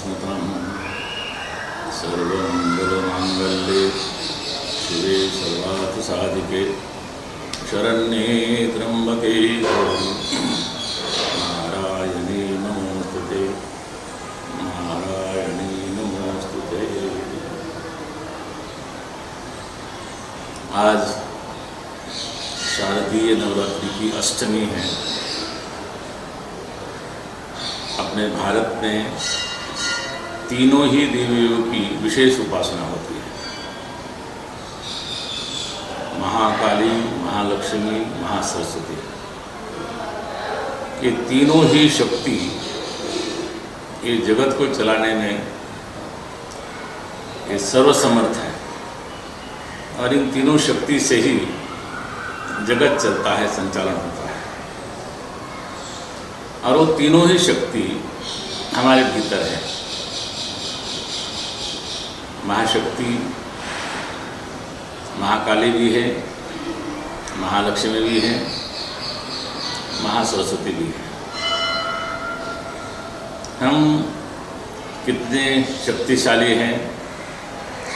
स्मृतं सर्वमङ्गलमाङ्गल्ये शिवे सर्वार्थसाधिके शरण्ये त्र्यम्बके गौरी नारायणी नमोस्तुते नारायणी नमोस्तुते। आज शारदीय नवरात्रि की अष्टमी है। अपने भारत में तीनों ही देवियों की विशेष उपासना होती है। महाकाली, महालक्ष्मी, महासरस्वती, ये तीनों ही शक्ति ये जगत को चलाने में ये सर्वसमर्थ है और इन तीनों शक्ति से ही जगत चलता है, संचालन होता है। और वो तीनों ही शक्ति हमारे भीतर है। महाशक्ति महाकाली भी है, महालक्ष्मी भी है, महासरस्वती भी है। हम कितने शक्तिशाली हैं,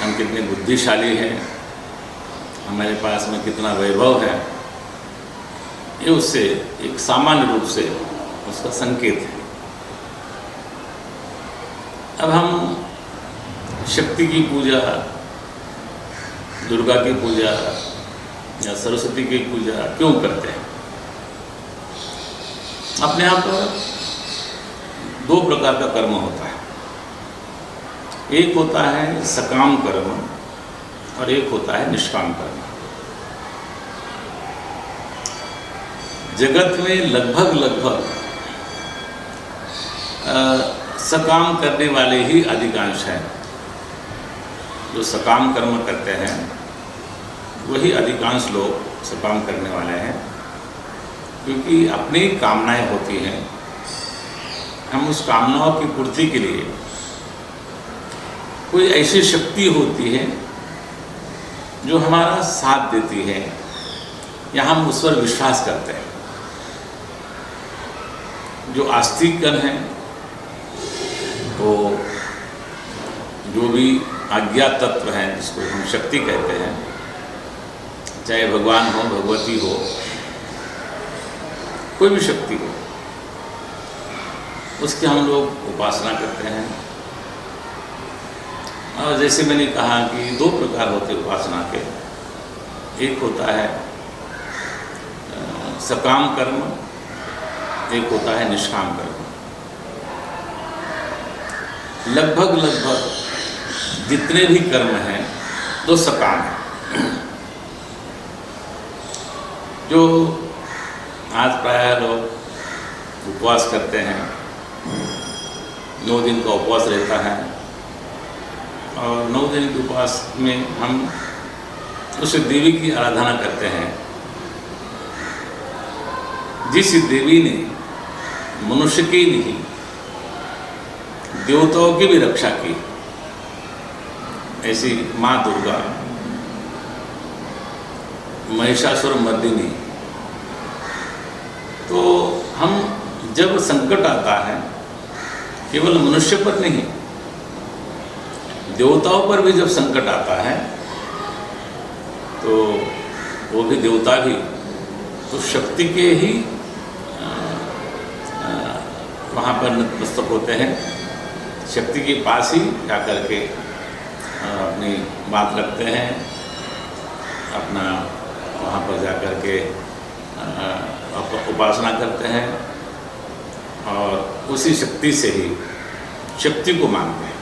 हम कितने बुद्धिशाली हैं, हमारे पास में कितना वैभव है, ये उससे एक सामान्य रूप से उसका संकेत है। अब हम शक्ति की पूजा, दुर्गा की पूजा या सरस्वती की पूजा क्यों करते हैं? अपने आप पर दो प्रकार का कर्म होता है। एक होता है सकाम कर्म और एक होता है निष्काम कर्म। जगत में लगभग सकाम करने वाले ही अधिकांश हैं। जो सकाम कर्म करते हैं वही अधिकांश लोग सकाम करने वाले हैं, क्योंकि अपनी कामनाएं होती हैं। हम उस कामनाओं की पूर्ति के लिए कोई ऐसी शक्ति होती है जो हमारा साथ देती है या हम उस पर विश्वास करते हैं। जो आस्तिकगण हैं तो जो भी अज्ञात तत्व हैं, जिसको हम शक्ति कहते हैं, चाहे भगवान हो, भगवती हो, कोई भी शक्ति हो, उसकी हम लोग उपासना करते हैं। और जैसे मैंने कहा कि दो प्रकार होते उपासना के। एक होता है सकाम कर्म, एक होता है निष्काम कर्म। लगभग जितने भी कर्म हैं वो सकाम है। जो आज प्रायः लोग उपवास करते हैं, 9 दिन का उपवास रहता है और 9 दिन के उपवास में हम उस देवी की आराधना करते हैं जिस देवी ने मनुष्य की नहीं, देवताओं की भी रक्षा की। ऐसी माँ दुर्गा, महिषासुर मर्दिनी। तो हम जब संकट आता है, केवल मनुष्य पर नहीं, देवताओं पर भी जब संकट आता है, तो वो भी देवता भी तो शक्ति के ही वहाँ पर नतमस्तक होते हैं। शक्ति के पास ही जाकर के अपनी बात रखते हैं, अपना वहाँ पर जाकर के उपासना करते हैं और उसी शक्ति से ही शक्ति को मानते हैं।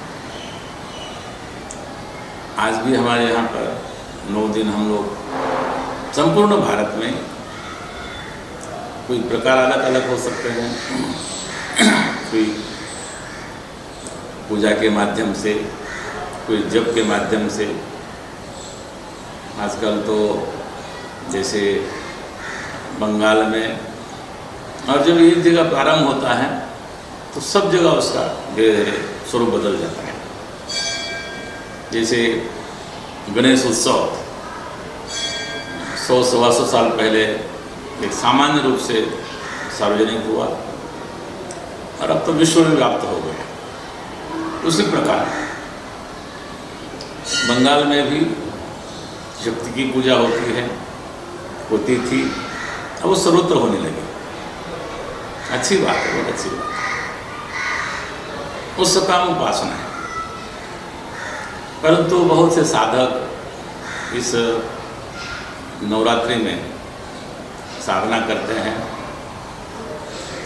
आज भी हमारे यहाँ पर 9 दिन हम लोग संपूर्ण भारत में कोई प्रकार अलग हो सकते हैं। कोई पूजा के माध्यम से, कोई जप के माध्यम से। आजकल तो जैसे बंगाल में, और जब एक जगह प्रारंभ होता है तो सब जगह उसका धीरे धीरे स्वरूप बदल जाता है। जैसे गणेश उत्सव 100-125 साल पहले एक सामान्य रूप से सार्वजनिक हुआ और अब तो विश्व में व्याप्त हो गया। उसी प्रकार बंगाल में भी शक्ति की पूजा होती थी, अब वो सर्वत्र होने लगी। अच्छी बात है, बहुत अच्छी बात है, वो सकाम उपासना है। परंतु बहुत से साधक इस नवरात्रि में साधना करते हैं,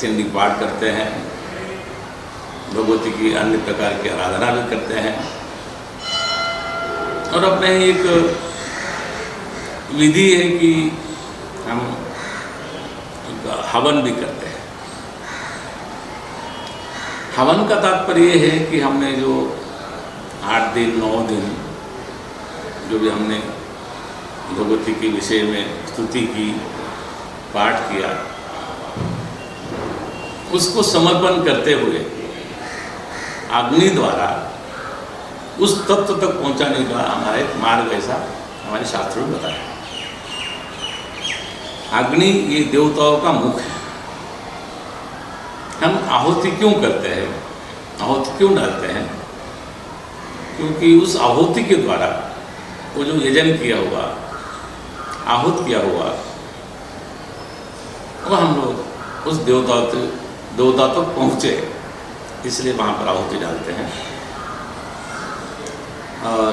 चंडी पाठ करते हैं, भगवती की अन्य प्रकार की आराधना भी करते हैं और अपने एक विधि है कि हम हवन भी करते हैं। हवन का तात्पर्य ये है कि हमने जो 8 दिन 9 दिन जो भी हमने भगवती के विषय में स्तुति की, पाठ किया, उसको समर्पण करते हुए अग्नि द्वारा उस तत्व तक पहुंचाने का हमारा एक मार्ग ऐसा हमारे शास्त्रों में बताया। अग्नि ये देवताओं का मुख है। हम आहुति क्यों करते हैं, आहुति क्यों डालते हैं? क्योंकि उस आहुति के द्वारा वो जो यजन किया हुआ, आहूत किया हुआ, वो हम लोग उस देवता तक पहुँचे, इसलिए वहाँ पर आहुति डालते हैं। और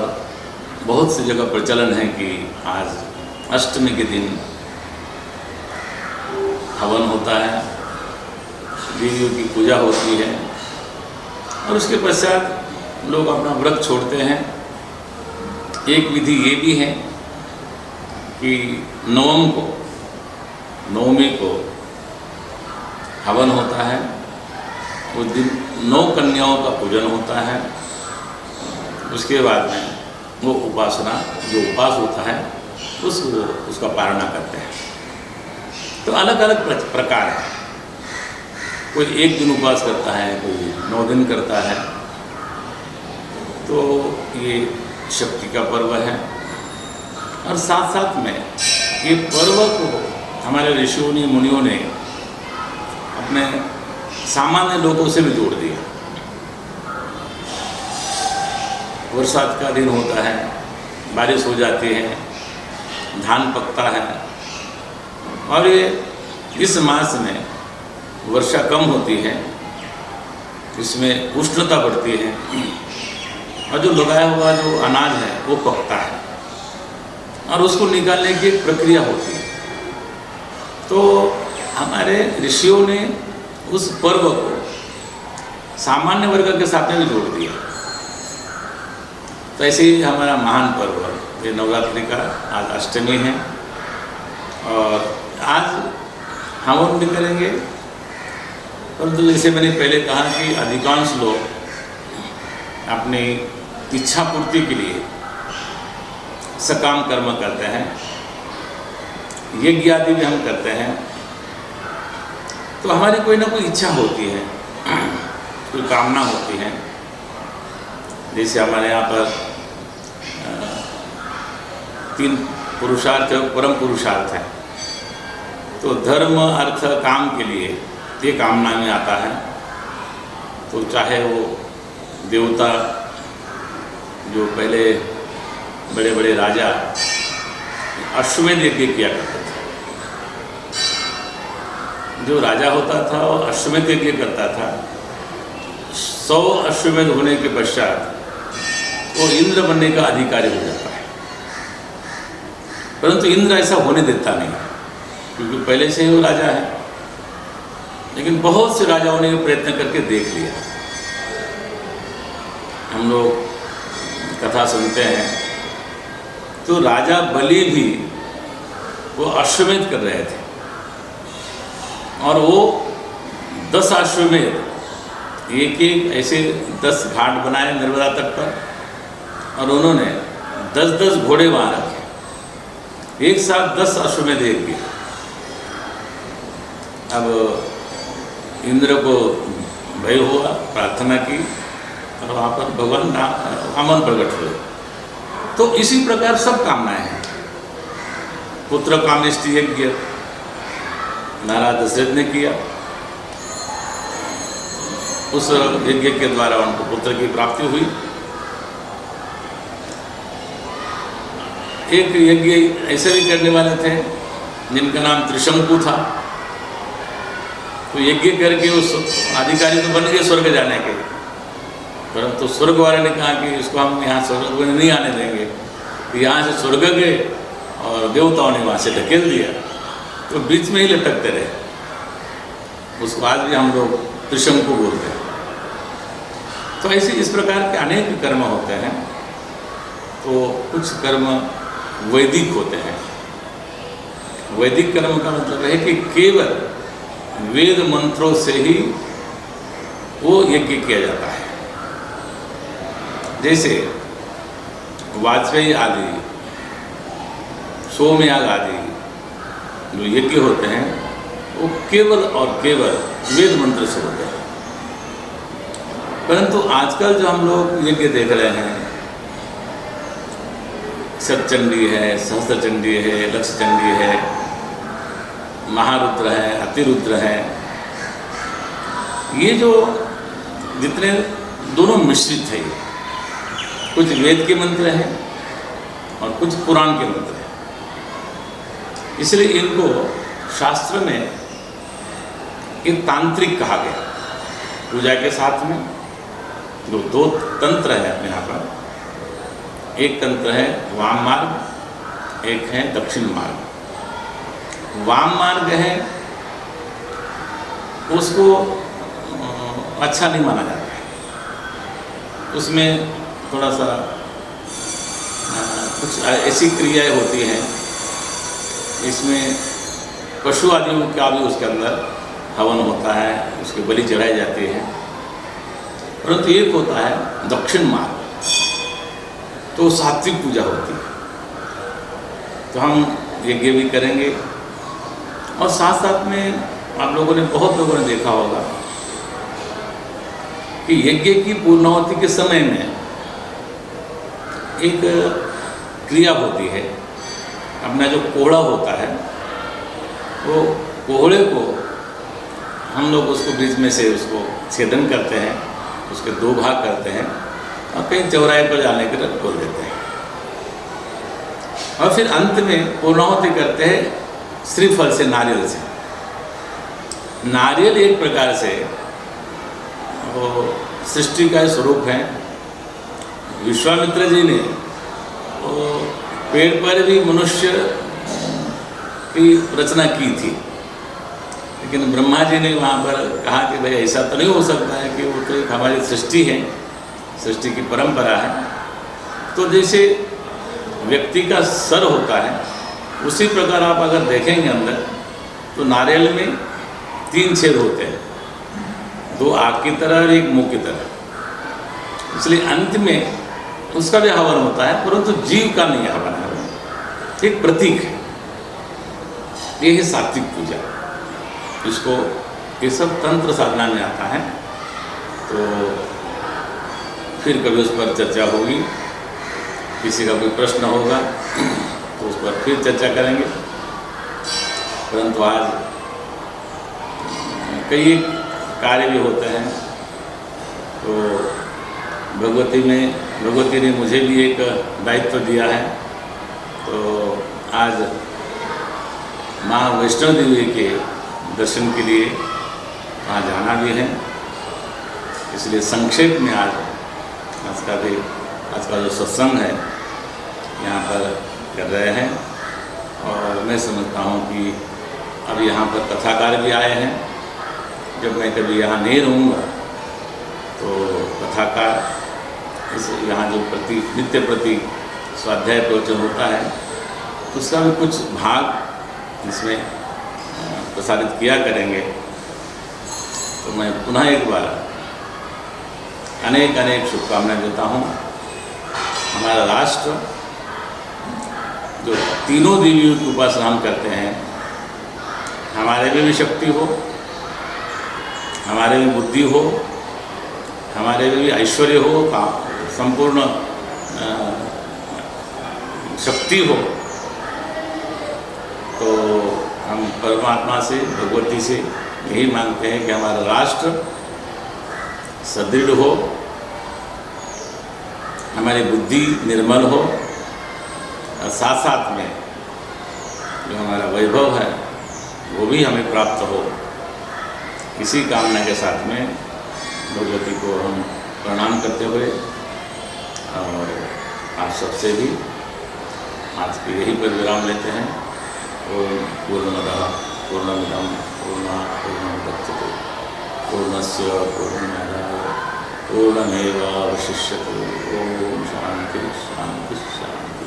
बहुत सी जगह प्रचलन है कि आज अष्टमी के दिन हवन होता है, देवियों की पूजा होती है और उसके पश्चात लोग अपना व्रत छोड़ते हैं। एक विधि ये भी है कि नवमी को हवन होता है, उस दिन 9 कन्याओं का पूजन होता है। उसके बाद में वो उपासना जो उपास होता है उसका पारणा करते हैं। तो अलग अलग प्रकार है, कोई 1 दिन उपवास करता है, कोई 9 दिन करता है। तो ये शक्ति का पर्व है और साथ साथ में ये पर्व को हमारे ऋषियों ने, मुनियों ने अपने सामान्य लोगों से भी जोड़ दिया। बरसात का दिन होता है, बारिश हो जाती है, धान पकता है और ये इस मास में वर्षा कम होती है, इसमें उष्णता बढ़ती है और जो लगाया हुआ जो अनाज है वो पकता है और उसको निकालने की एक प्रक्रिया होती है। तो हमारे ऋषियों ने उस पर्व को सामान्य वर्ग के साथ में भी जोड़ दिया। तो ऐसे ही हमारा महान पर्व ये नवरात्रि का आज अष्टमी है और आज हवन भी करेंगे। परंतु जैसे मैंने पहले कहा कि अधिकांश लोग अपनी इच्छा पूर्ति के लिए सकाम कर्म करते हैं, यज्ञ आदि भी हम करते हैं। तो हमारी कोई ना कोई इच्छा होती है, कोई कामना होती है। जैसे हमारे यहाँ पर 3 पुरुषार्थ परम पुरुषार्थ है। तो धर्म अर्थ काम के लिए ये कामना में आता है। तो चाहे वो देवता जो पहले बड़े बड़े राजा अश्वमेध यज्ञ किया करते थे, जो राजा होता था वो अश्वमेध यज्ञ करता था। 100 अश्वमेध होने के पश्चात वो इंद्र बनने का अधिकारी हो जाता है। परंतु इंद्र ऐसा होने देता नहीं, क्योंकि पहले से ही वो राजा है। लेकिन बहुत से राजाओं ने प्रयत्न करके देख लिया। हम लोग कथा सुनते हैं तो राजा बलि भी वो अश्वमेध कर रहे थे और वो 10 अश्वमेध एक ऐसे 10 घाट बनाए नर्मदा तट पर और उन्होंने 10-10 घोड़े वहाँ रखे, एक साथ 10 अश्वमेध यज्ञ। अब इंद्र को भय हुआ, प्रार्थना की और वहाँ पर भगवान अमन प्रकट हुए। तो इसी प्रकार सब कामनाएं हैं। पुत्र कामेष्टि यज्ञ नारद दशरथ ने किया, उस यज्ञ के द्वारा उनको पुत्र की प्राप्ति हुई। एक यज्ञ ऐसे भी करने वाले थे जिनका नाम त्रिशंकु था। तो यज्ञ करके उस अधिकारी तो बन गए स्वर्ग जाने के, परंतु स्वर्ग वाले ने कहा कि इसको हम यहाँ स्वर्ग में नहीं आने देंगे। तो यहाँ से स्वर्ग गए और देवताओं ने वहाँ से ढकेल दिया, तो बीच में ही लटकते रहे। उसको आज भी हम लोग त्रिशंकु बोलते हैं। तो ऐसे इस प्रकार के अनेक कर्म होते हैं। तो कुछ कर्म वैदिक होते हैं। वैदिक कर्म का मतलब है कि केवल वेद मंत्रों से ही वो यज्ञ किया जाता है। जैसे वाजपेयी आदि, सोमयाग आदि जो यज्ञ होते हैं वो केवल और केवल वेद मंत्र से होते हैं। परंतु आजकल जो हम लोग यज्ञ देख रहे हैं, सतचंडी है, सहस्त्रचंडी है, लक्षचंडी है, महारुद्र है, अतिरुद्र है, ये जो जितने दोनों मिश्रित है, कुछ वेद के मंत्र हैं और कुछ पुराण के मंत्र हैं। इसलिए इनको शास्त्र में एक तांत्रिक कहा गया। पूजा के साथ में जो दो तंत्र है अपने यहाँ पर, एक तंत्र है वाम मार्ग, एक है दक्षिण मार्ग। वाम मार्ग है उसको अच्छा नहीं माना जाता है। उसमें थोड़ा सा कुछ ऐसी क्रियाएं होती हैं, इसमें पशु आदियों का भी उसके अंदर हवन होता है, उसके बलि चढ़ाई जाती है। परंतु एक होता है दक्षिण मार्ग, तो सात्विक पूजा होती है। तो हम यज्ञ भी करेंगे और साथ साथ में आप लोगों ने, बहुत लोगों ने देखा होगा कि यज्ञ की पूर्णाहुति के समय में एक क्रिया होती है। अपना जो कोहड़ा होता है, वो कोहड़े को हम लोग उसको बीच में से उसको छेदन करते हैं, उसके दो भाग करते हैं और कहीं चौराहे पर जाने के लिए खोल देते हैं। और फिर अंत में पूर्णाहुति करते हैं श्रीफल से, नारियल से। नारियल एक प्रकार से वो सृष्टि का स्वरूप है। विश्वामित्र जी ने वो पेड़ पर भी मनुष्य की रचना की थी, लेकिन ब्रह्मा जी ने वहाँ पर कहा कि भाई ऐसा तो नहीं हो सकता है कि वो तो एक हमारी सृष्टि है, सृष्टि की परंपरा है। तो जैसे व्यक्ति का सर होता है, उसी प्रकार आप अगर देखेंगे अंदर, तो नारियल में 3 छेद होते हैं, 2 आँख की तरह और एक मुंह की तरह। इसलिए अंत में उसका भी हवन होता है, परंतु जीव का नहीं हवन है, एक प्रतीक है। ये है सात्विक पूजा। इसको ये सब तंत्र साधना में आता है। तो फिर कभी उस पर चर्चा होगी, किसी का कोई प्रश्न होगा तो उस पर फिर चर्चा करेंगे। परंतु आज कई कार्य भी होते हैं। तो भगवती ने मुझे भी एक दायित्व दिया है। तो आज माँ वैष्णो देवी के दर्शन के लिए वहाँ जाना भी है, इसलिए संक्षेप में आज का जो सत्संग है यहाँ पर कर रहे हैं। और मैं समझता हूँ कि अब यहाँ पर कथाकार भी आए हैं। जब मैं कभी यहाँ नहीं रहूँगा तो कथाकार इस यहाँ जो नित्य प्रति स्वाध्याय प्रवचन होता है, उसका भी कुछ भाग इसमें प्रसारित किया करेंगे। तो मैं पुनः एक बार अनेक अनेक शुभकामनाएं देता हूँ। हमारा राष्ट्र जो तीनों देवियों की उपासना हम करते हैं, हमारे में भी शक्ति हो, हमारे में बुद्धि हो, हमारे में भी ऐश्वर्य हो, संपूर्ण शक्ति हो। तो हम परमात्मा से, भगवती से यही मांगते हैं कि हमारा राष्ट्र सदृढ़ हो, हमारी बुद्धि निर्मल हो और साथ साथ में जो हमारा वैभव है वो भी हमें प्राप्त हो। इसी कामना के साथ में भगवती को हम प्रणाम करते हुए और आप सबसे भी आज के यही पर विराम लेते हैं। ओम पूर्णमदः पूर्णमिदं पूर्णात् पूर्णमुदच्यते पूर्णस्य पूर्णमादाय पूर्णमेवावशिष्यते। ओम शांति शांति शांति।